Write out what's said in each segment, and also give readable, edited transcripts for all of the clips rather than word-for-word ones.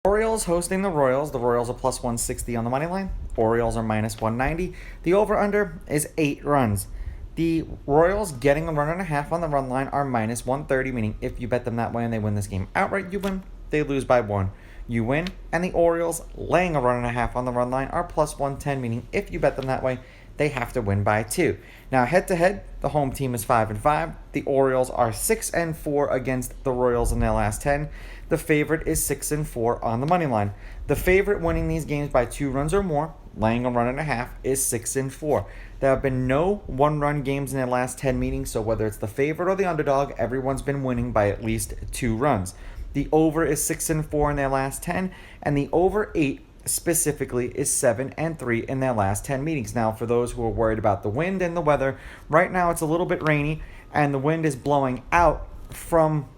Orioles hosting the Royals. The Royals are plus 160 on the money line. Orioles are minus 190. The over-under is 8 runs. The Royals getting a run and a half on the run line are minus 130, meaning if you bet them that way and they win this game outright, you win. They lose by 1. You win. And the Orioles laying a run and a half on the run line are plus 110, meaning if you bet them that way, they have to win by 2. Now, head-to-head, the home team is 5-5. The Orioles are 6-4 against the Royals in their last 10. The favorite is 6-4 on the money line. The favorite winning these games by 2 runs or more, laying a run and a half, is 6-4. There have been no one-run games in their last 10 meetings, so whether it's the favorite or the underdog, everyone's been winning by at least 2 runs. The over is 6-4 in their last 10, and the over 8 specifically is 7-3 in their last 10 meetings. Now, for those who are worried about the wind and the weather, right now it's a little bit rainy, and the wind is blowing out from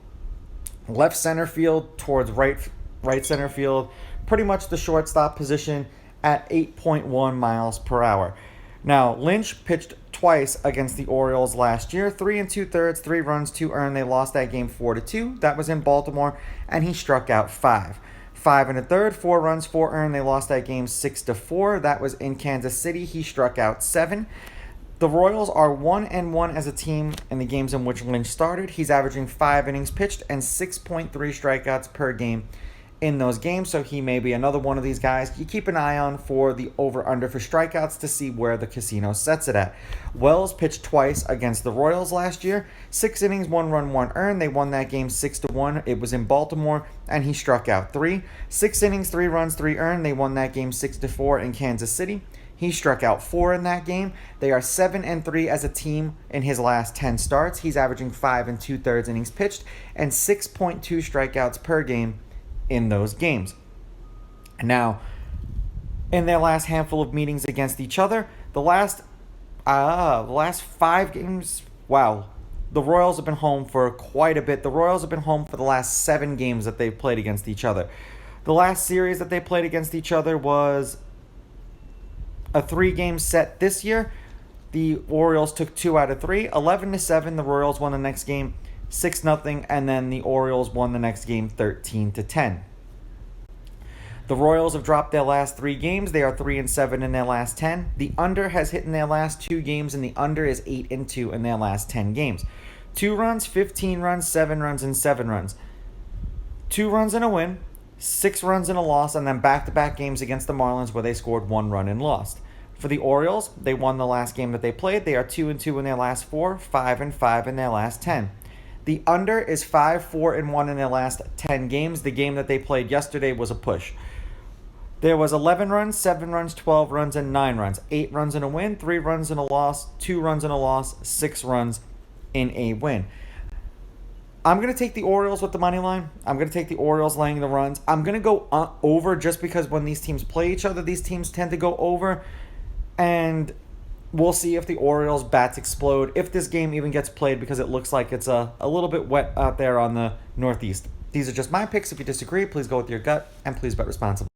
left center field towards right center field, pretty much the shortstop position at 8.1 miles per hour. Now, Lynch pitched twice against the Orioles last year, 3 2/3, 3 runs, 2 earned. They lost that game 4-2. That was in Baltimore, and he struck out 5. 5 1/3, 4 runs, 4 earned. They lost that game 6-4. That was in Kansas City. He struck out 7. The Royals are 1-1 as a team in the games in which Lynch started. He's averaging 5 innings pitched and 6.3 strikeouts per game in those games, so he may be another one of these guys you keep an eye on for the over-under for strikeouts to see where the casino sets it at. Wells pitched twice against the Royals last year. 6 innings, 1 run, 1 earned. They won that game 6-1. It was in Baltimore, and he struck out 3. 6 innings, 3 runs, 3 earned. They won that game 6-4 in Kansas City. He struck out 4 in that game. They are 7-3 as a team in his last 10 starts. He's averaging 5 2/3 innings pitched and 6.2 strikeouts per game in those games. Now, in their last handful of meetings against each other, the last 5 games, wow, the Royals have been home for quite a bit. The Royals have been home for the last 7 games that they've played against each other. The last series that they played against each other was a 3-game set this year. The Orioles took 2 out of 3, 11-7. The Royals won the next game 6-0, and then the Orioles won the next game 13-10. The Royals have dropped their last 3 games. They are 3-7 in their last 10. The under has hit in their last 2 games, and the under is 8-2 in their last 10 games. 2 runs, 15 runs, 7 runs, and 7 runs. 2 runs and a win, 6 runs and a loss, and then back-to-back games against the Marlins where they scored 1 run and lost. For the Orioles, they won the last game that they played. They are 2-2 in their last 4, 5-5 in their last 10. The under is 5-4-1 in their last 10 games. The game that they played yesterday was a push. There was 11 runs, 7 runs, 12 runs, and 9 runs. 8 runs in a win, 3 runs in a loss, 2 runs in a loss, 6 runs in a win. I'm going to take the Orioles with the money line. I'm going to take the Orioles laying the runs. I'm going to go over just because when these teams play each other, these teams tend to go over. And we'll see if the Orioles' bats explode, if this game even gets played, because it looks like it's a little bit wet out there on the Northeast. These are just my picks. If you disagree, please go with your gut, and please bet responsibly.